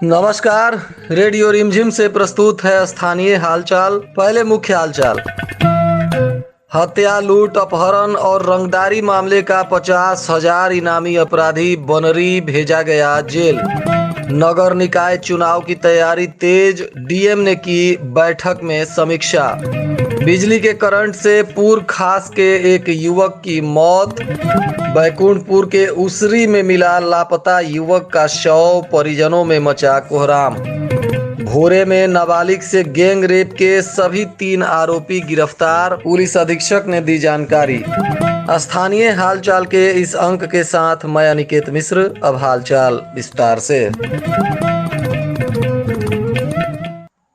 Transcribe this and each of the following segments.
नमस्कार। रेडियो रिमझिम से प्रस्तुत है स्थानीय हालचाल। पहले मुख्य हालचाल। हत्या, लूट, अपहरण और रंगदारी मामले का 50,000 इनामी अपराधी बनरी भेजा गया जेल। नगर निकाय चुनाव की तैयारी तेज, डीएम ने की बैठक में समीक्षा। बिजली के करंट से पूर खास के एक युवक की मौत। बैकुंठपुर के उसरी में मिला लापता युवक का शव, परिजनों में मचा कोहराम। भोरे में नाबालिग से गैंग रेप के सभी 3 आरोपी गिरफ्तार, पुलिस अधीक्षक ने दी जानकारी। स्थानीय हालचाल के इस अंक के साथ मैं अनिकेत मिश्र। अब हालचाल विस्तार से।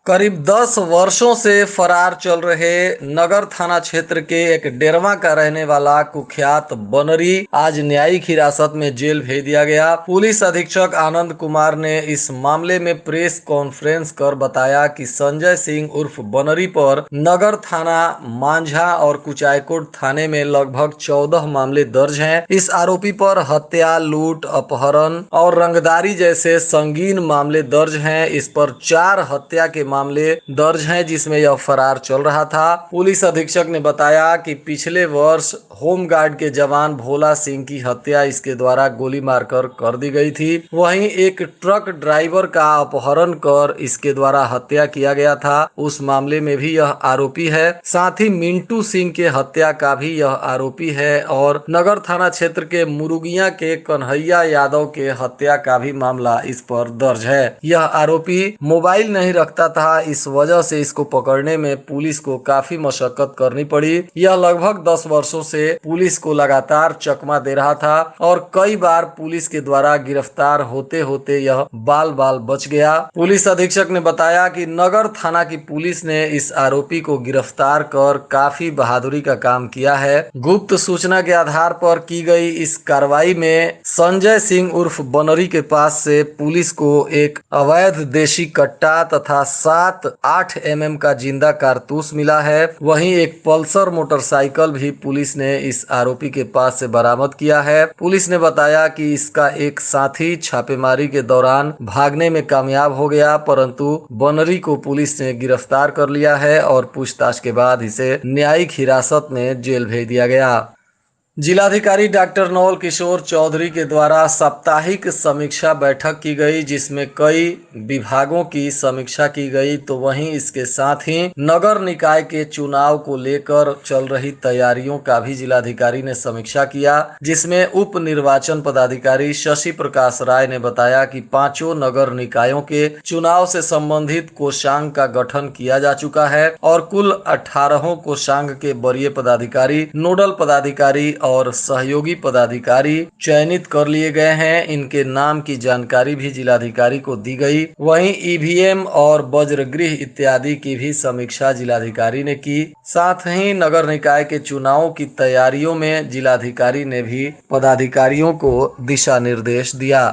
करीब 10 वर्षों से फरार चल रहे नगर थाना क्षेत्र के एक डेरवा का रहने वाला कुख्यात बनरी आज न्यायिक हिरासत में जेल भेज दिया गया। पुलिस अधीक्षक आनंद कुमार ने इस मामले में प्रेस कॉन्फ्रेंस कर बताया कि संजय सिंह उर्फ बनरी पर नगर थाना मांझा और कुचायकोट थाने में लगभग 14 मामले दर्ज हैं। इस आरोपी पर हत्या, लूट, अपहरण और रंगदारी जैसे संगीन मामले दर्ज हैं। इस पर 4 हत्या के मामले दर्ज हैं जिसमें यह फरार चल रहा था। पुलिस अधीक्षक ने बताया कि पिछले वर्ष होमगार्ड के जवान भोला सिंह की हत्या इसके द्वारा गोली मारकर कर दी गई थी। वहीं एक ट्रक ड्राइवर का अपहरण कर इसके द्वारा हत्या किया गया था, उस मामले में भी यह आरोपी है। साथ ही मिंटू सिंह के हत्या का भी यह आरोपी है और नगर थाना क्षेत्र के मुरुगिया के कन्हैया यादव के हत्या का भी मामला इस पर दर्ज है। यह आरोपी मोबाइल नहीं रखता था, इस वजह से इसको पकड़ने में पुलिस को काफी मशक्कत करनी पड़ी। यह लगभग 10 वर्षों से पुलिस को लगातार चकमा दे रहा था और कई बार पुलिस के द्वारा गिरफ्तार होते होते यह बाल बाल बच गया। पुलिस अधीक्षक ने बताया कि नगर थाना की पुलिस ने इस आरोपी को गिरफ्तार कर काफी बहादुरी का काम किया है। गुप्त सूचना के आधार पर की गई इस कार्रवाई में संजय सिंह उर्फ बनरी के पास से पुलिस को एक अवैध देशी कट्टा तथा 7-8 mm का जिंदा कारतूस मिला है। वहीं एक पल्सर मोटरसाइकिल भी पुलिस ने इस आरोपी के पास से बरामद किया है। पुलिस ने बताया कि इसका एक साथी छापेमारी के दौरान भागने में कामयाब हो गया, परंतु बनरी को पुलिस ने गिरफ्तार कर लिया है और पूछताछ के बाद इसे न्यायिक हिरासत में जेल भेज दिया गया। जिलाधिकारी डॉक्टर नवल किशोर चौधरी के द्वारा साप्ताहिक समीक्षा बैठक की गई जिसमें कई विभागों की समीक्षा की गई, तो वहीं इसके साथ ही नगर निकाय के चुनाव को लेकर चल रही तैयारियों का भी जिलाधिकारी ने समीक्षा किया, जिसमें उप निर्वाचन पदाधिकारी शशि प्रकाश राय ने बताया कि 5 नगर निकायों के चुनाव से संबंधित कोषांग का गठन किया जा चुका है और कुल 18 कोषांग के वरीय पदाधिकारी, नोडल पदाधिकारी और सहयोगी पदाधिकारी चयनित कर लिए गए हैं। इनके नाम की जानकारी भी जिलाधिकारी को दी गई। वहीं ईवीएम और वज्रगृह इत्यादि की भी समीक्षा जिलाधिकारी ने की। साथ ही नगर निकाय के चुनावों की तैयारियों में जिलाधिकारी ने भी पदाधिकारियों को दिशा निर्देश दिया।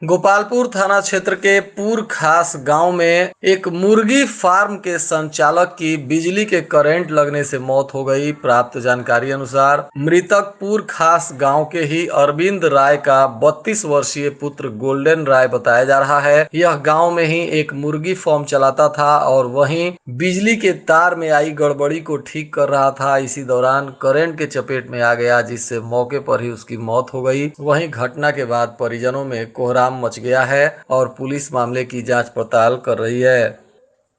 गोपालपुर थाना क्षेत्र के पूर खास गांव में एक मुर्गी फार्म के संचालक की बिजली के करंट लगने से मौत हो गई। प्राप्त जानकारी अनुसार मृतक पूर खास गांव के ही अरविंद राय का 32 वर्षीय पुत्र गोल्डन राय बताया जा रहा है। यह गांव में ही एक मुर्गी फार्म चलाता था और वहीं बिजली के तार में आई गड़बड़ी को ठीक कर रहा था। इसी दौरान करंट के चपेट में आ गया, जिससे मौके पर ही उसकी मौत हो गई। वहीं घटना के बाद परिजनों में कोहराम मच गया है और पुलिस मामले की जांच पड़ताल कर रही है।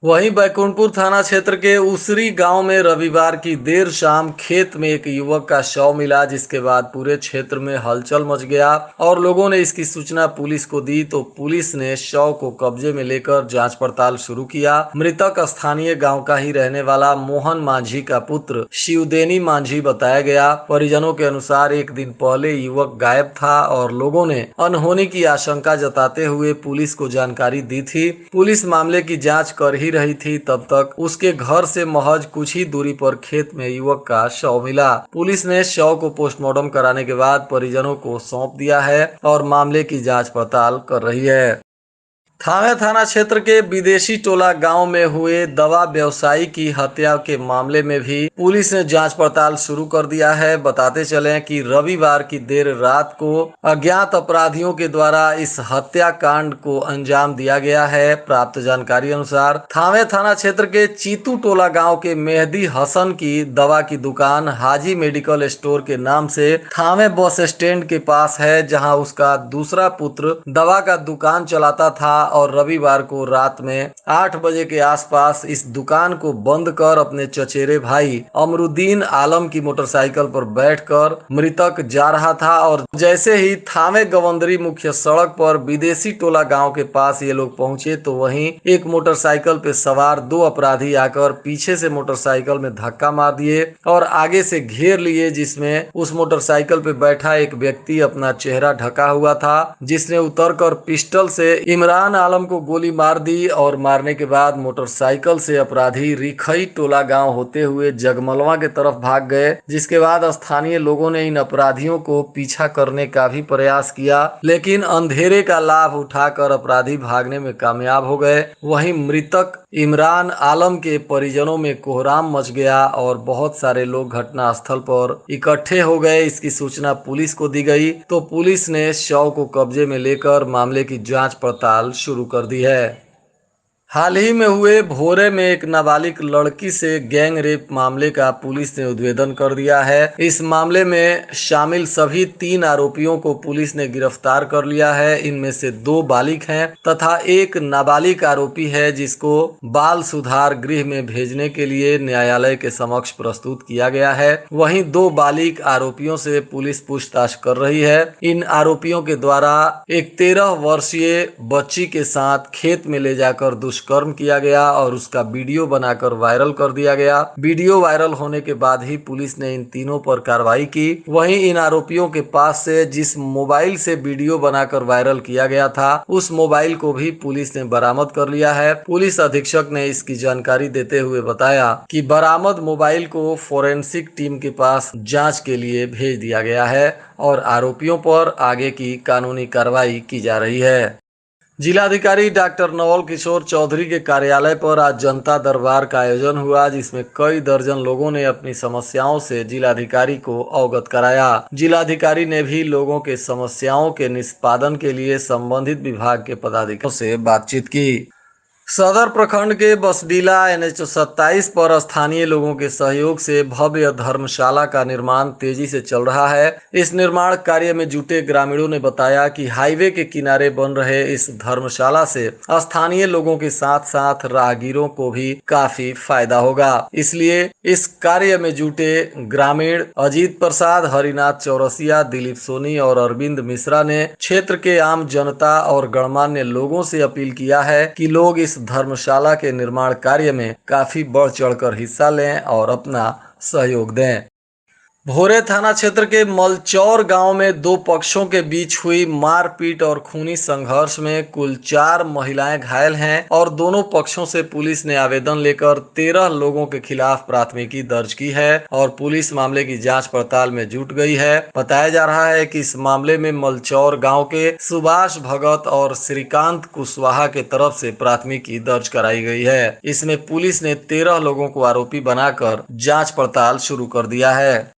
वहीं बैकुंठपुर थाना क्षेत्र के उसरी गांव में रविवार की देर शाम खेत में एक युवक का शव मिला, जिसके बाद पूरे क्षेत्र में हलचल मच गया और लोगों ने इसकी सूचना पुलिस को दी, तो पुलिस ने शव को कब्जे में लेकर जांच पड़ताल शुरू किया। मृतक स्थानीय गांव का ही रहने वाला मोहन मांझी का पुत्र शिवदेनी मांझी बताया गया। परिजनों के अनुसार एक दिन पहले युवक गायब था और लोगों ने अनहोनी की आशंका जताते हुए पुलिस को जानकारी दी थी। पुलिस मामले की जाँच कर ही रही थी, तब तक उसके घर से महज कुछ ही दूरी पर खेत में युवक का शव मिला। पुलिस ने शव को पोस्टमार्टम कराने के बाद परिजनों को सौंप दिया है और मामले की जांच पड़ताल कर रही है। थावे थाना क्षेत्र के विदेशी टोला गांव में हुए दवा व्यवसायी की हत्या के मामले में भी पुलिस ने जांच पड़ताल शुरू कर दिया है। बताते चले कि रविवार की देर रात को अज्ञात अपराधियों के द्वारा इस हत्याकांड को अंजाम दिया गया है। प्राप्त जानकारी अनुसार थावे थाना क्षेत्र के चीतू टोला गांव के मेहदी हसन की दवा की दुकान हाजी मेडिकल स्टोर के नाम से थावे बस स्टैंड के पास है, जहां उसका दूसरा पुत्र दवा का दुकान चलाता था और रविवार को रात में 8 बजे के आसपास इस दुकान को बंद कर अपने चचेरे भाई अमरुद्दीन आलम की मोटरसाइकिल पर बैठकर मृतक जा रहा था। और जैसे ही थावे गवंदरी मुख्य सड़क पर विदेशी टोला गांव के पास ये लोग पहुंचे तो वहीं एक मोटरसाइकिल पे सवार दो अपराधी आकर पीछे से मोटरसाइकिल में धक्का मार दिए और आगे से घेर लिए, जिसमें उस मोटरसाइकिल पे बैठा एक व्यक्ति अपना चेहरा ढका हुआ था, जिसने उतरकर पिस्टल से इमरान आलम को गोली मार दी। और मारने के बाद मोटरसाइकिल से अपराधी रिखई टोला गांव होते हुए जगमलवा के तरफ भाग गए, जिसके बाद स्थानीय लोगों ने इन अपराधियों को पीछा करने का भी प्रयास किया, लेकिन अंधेरे का लाभ उठाकर अपराधी भागने में कामयाब हो गए। वहीं मृतक इमरान आलम के परिजनों में कोहराम मच गया और बहुत सारे लोग घटना स्थल पर इकट्ठे हो गए। इसकी सूचना पुलिस को दी गई तो पुलिस ने शव को कब्जे में लेकर मामले की जांच पड़ताल शुरू कर दी है। हाल ही में हुए भोरे में एक नाबालिग लड़की से गैंग रेप मामले का पुलिस ने उद्भेदन कर दिया है। इस मामले में शामिल सभी 3 आरोपियों को पुलिस ने गिरफ्तार कर लिया है। इनमें से 2 बालिग हैं तथा एक नाबालिग आरोपी है, जिसको बाल सुधार गृह में भेजने के लिए न्यायालय के समक्ष प्रस्तुत किया गया है। वहीं 2 बालिग आरोपियों से पुलिस पूछताछ कर रही है। इन आरोपियों के द्वारा एक 13 वर्षीय बच्ची के साथ खेत में ले जाकर दुष्कर्म किया गया और उसका वीडियो बनाकर वायरल कर दिया गया। वीडियो वायरल होने के बाद ही पुलिस ने इन तीनों पर कार्रवाई की। वहीं इन आरोपियों के पास से जिस मोबाइल से वीडियो बनाकर वायरल किया गया था, उस मोबाइल को भी पुलिस ने बरामद कर लिया है। पुलिस अधीक्षक ने इसकी जानकारी देते हुए बताया कि बरामद मोबाइल को फोरेंसिक टीम के पास जांच के लिए भेज दिया गया है और आरोपियों पर आगे की कानूनी कार्रवाई की जा रही है। जिलाधिकारी डॉक्टर नवल किशोर चौधरी के कार्यालय पर आज जनता दरबार का आयोजन हुआ, जिसमें कई दर्जन लोगों ने अपनी समस्याओं से जिलाधिकारी को अवगत कराया। जिलाधिकारी ने भी लोगों के समस्याओं के निष्पादन के लिए संबंधित विभाग के पदाधिकारियों से बातचीत की। सदर प्रखंड के बसडीला NH 27 पर स्थानीय लोगों के सहयोग से भव्य धर्मशाला का निर्माण तेजी से चल रहा है। इस निर्माण कार्य में जुटे ग्रामीणों ने बताया कि हाईवे के किनारे बन रहे इस धर्मशाला से स्थानीय लोगों के साथ साथ राहगीरों को भी काफी फायदा होगा। इसलिए इस कार्य में जुटे ग्रामीण अजीत प्रसाद, हरिनाथ चौरसिया, दिलीप सोनी और अरविंद मिश्रा ने क्षेत्र के आम जनता और गणमान्य लोगों से अपील किया है कि लोग इस धर्मशाला के निर्माण कार्य में काफी बढ़ चढ़कर हिस्सा लें और अपना सहयोग दें। भोरे थाना क्षेत्र के मलचौर गांव में 2 पक्षों के बीच हुई मारपीट और खूनी संघर्ष में कुल 4 महिलाएं घायल हैं और दोनों पक्षों से पुलिस ने आवेदन लेकर 13 लोगों के खिलाफ प्राथमिकी दर्ज की है और पुलिस मामले की जांच पड़ताल में जुट गई है। बताया जा रहा है कि इस मामले में मलचौर गांव के सुभाष भगत और श्रीकांत कुशवाहा के तरफ से प्राथमिकी दर्ज कराई गई है। इसमें पुलिस ने 13 लोगों को आरोपी बनाकर जाँच पड़ताल शुरू कर दिया है।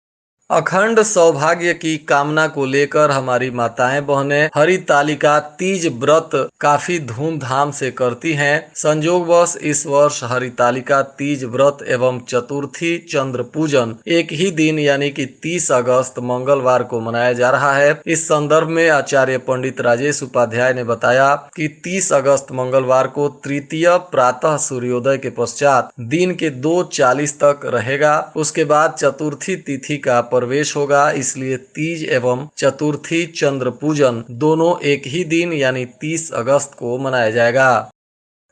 अखंड सौभाग्य की कामना को लेकर हमारी माताएं बहनें हरितालिका तीज व्रत काफी धूमधाम से करती हैं। संयोगवश इस वर्ष हरितालिका तीज व्रत एवं चतुर्थी चंद्र पूजन एक ही दिन यानी कि 30 अगस्त मंगलवार को मनाया जा रहा है। इस संदर्भ में आचार्य पंडित राजेश उपाध्याय ने बताया कि 30 अगस्त मंगलवार को तृतीय प्रातः सूर्योदय के पश्चात दिन के 2:40 तक रहेगा। उसके बाद चतुर्थी तिथि का प्रवेश होगा। इसलिए तीज एवं चतुर्थी चंद्र पूजन दोनों एक ही दिन यानी 30 अगस्त को मनाया जाएगा।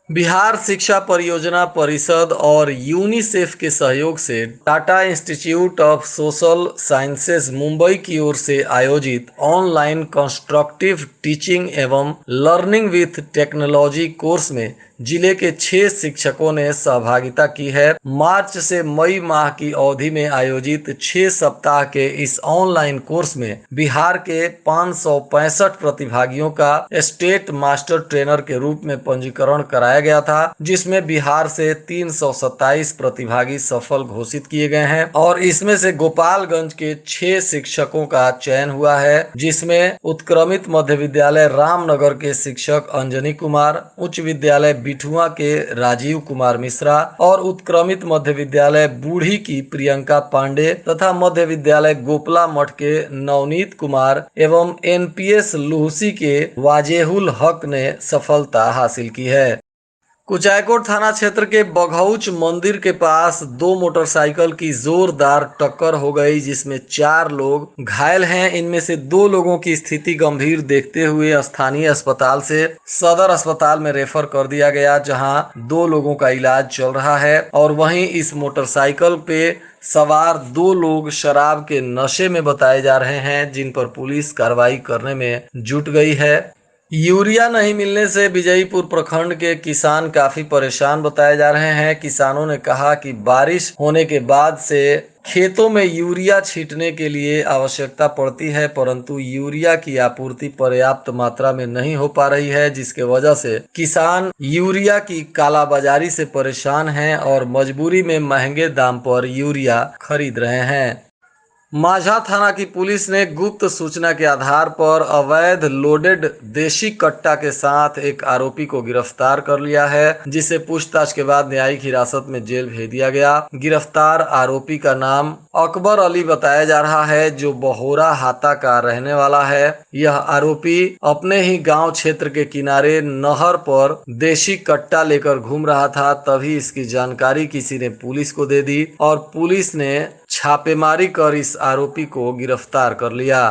बिहार शिक्षा परियोजना परिषद और यूनिसेफ के सहयोग से Tata institute of social sciences Mumbai की ओर से आयोजित ऑनलाइन कंस्ट्रक्टिव टीचिंग एवं लर्निंग विथ टेक्नोलॉजी कोर्स में जिले के 6 शिक्षकों ने सहभागिता की है। मार्च से मई माह की अवधि में आयोजित 6 सप्ताह के इस ऑनलाइन कोर्स में बिहार के 565 प्रतिभागियों का स्टेट मास्टर ट्रेनर के रूप में पंजीकरण कराया गया था, जिसमें बिहार से 327 प्रतिभागी सफल घोषित किए गए हैं और इसमें से गोपालगंज के 6 शिक्षकों का चयन हुआ है, जिसमें उत्क्रमित मध्य विद्यालय रामनगर के शिक्षक अंजनी कुमार, उच्च विद्यालय बिठुआ के राजीव कुमार मिश्रा और उत्क्रमित मध्य विद्यालय बूढ़ी की प्रियंका पांडे तथा मध्य विद्यालय गोपला मठ के नवनीत कुमार एवं एनपीएस लुहसी के वाजेहुल हक ने सफलता हासिल की है। कुचायकोट थाना क्षेत्र के बघौच मंदिर के पास 2 मोटरसाइकिल की जोरदार टक्कर हो गई, जिसमें 4 लोग घायल हैं। इनमें से 2 लोगों की स्थिति गंभीर देखते हुए स्थानीय अस्पताल से सदर अस्पताल में रेफर कर दिया गया, जहां 2 लोगों का इलाज चल रहा है और वहीं इस मोटरसाइकिल पे सवार 2 लोग शराब के नशे में बताए जा रहे हैं, जिन पर पुलिस कार्रवाई करने में जुट गई है। यूरिया नहीं मिलने से विजयीपुर प्रखंड के किसान काफी परेशान बताए जा रहे हैं। किसानों ने कहा कि बारिश होने के बाद से खेतों में यूरिया छींटने के लिए आवश्यकता पड़ती है, परंतु यूरिया की आपूर्ति पर्याप्त मात्रा में नहीं हो पा रही है, जिसके वजह से किसान यूरिया की कालाबाजारी से परेशान हैं और मजबूरी में महंगे दाम पर यूरिया खरीद रहे हैं। माझा थाना की पुलिस ने गुप्त सूचना के आधार पर अवैध लोडेड देशी कट्टा के साथ एक आरोपी को गिरफ्तार कर लिया है, जिसे पूछताछ के बाद न्यायिक हिरासत में जेल भेज दिया गया। गिरफ्तार आरोपी का नाम अकबर अली बताया जा रहा है, जो बहोरा हाता का रहने वाला है। यह आरोपी अपने ही गांव क्षेत्र के किनारे नहर पर देशी कट्टा लेकर घूम रहा था, तभी इसकी जानकारी किसी ने पुलिस को दे दी और पुलिस ने छापेमारी कर इस आरोपी को गिरफ्तार कर लिया।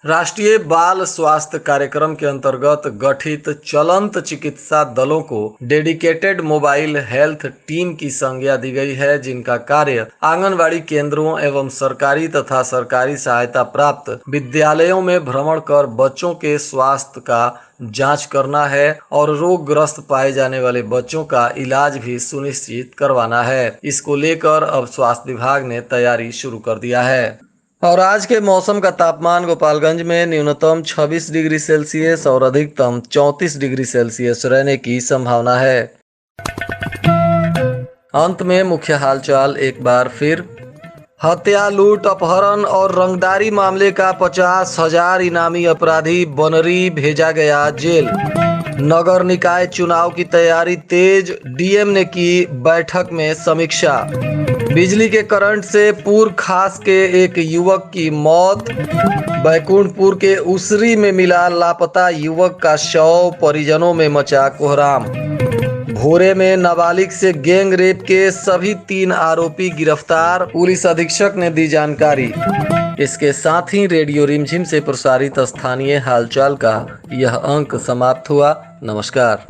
राष्ट्रीय बाल स्वास्थ्य कार्यक्रम के अंतर्गत गठित चलंत चिकित्सा दलों को डेडिकेटेड मोबाइल हेल्थ टीम की संज्ञा दी गई है, जिनका कार्य आंगनवाड़ी केंद्रों एवं सरकारी तथा सरकारी सहायता प्राप्त विद्यालयों में भ्रमण कर बच्चों के स्वास्थ्य का जांच करना है और रोगग्रस्त पाए जाने वाले बच्चों का इलाज भी सुनिश्चित करवाना है। इसको लेकर अब स्वास्थ्य विभाग ने तैयारी शुरू कर दिया है। और आज के मौसम का तापमान गोपालगंज में न्यूनतम 26 डिग्री सेल्सियस और अधिकतम 34 डिग्री सेल्सियस रहने की संभावना है। अंत में मुख्य हालचाल एक बार फिर। हत्या, लूट, अपहरण और रंगदारी मामले का 50,000 इनामी अपराधी बनरी भेजा गया जेल। नगर निकाय चुनाव की तैयारी तेज, डीएम ने की बैठक में समीक्षा। बिजली के करंट से पूर खास के एक युवक की मौत। बैकुंठपुर के उसरी में मिला लापता युवक का शव, परिजनों में मचा कोहराम। भोरे में नाबालिग से गैंग रेप के सभी 3 आरोपी गिरफ्तार, पुलिस अधीक्षक ने दी जानकारी। इसके साथ ही रेडियो रिमझिम से प्रसारित स्थानीय हालचाल का यह अंक समाप्त हुआ। नमस्कार।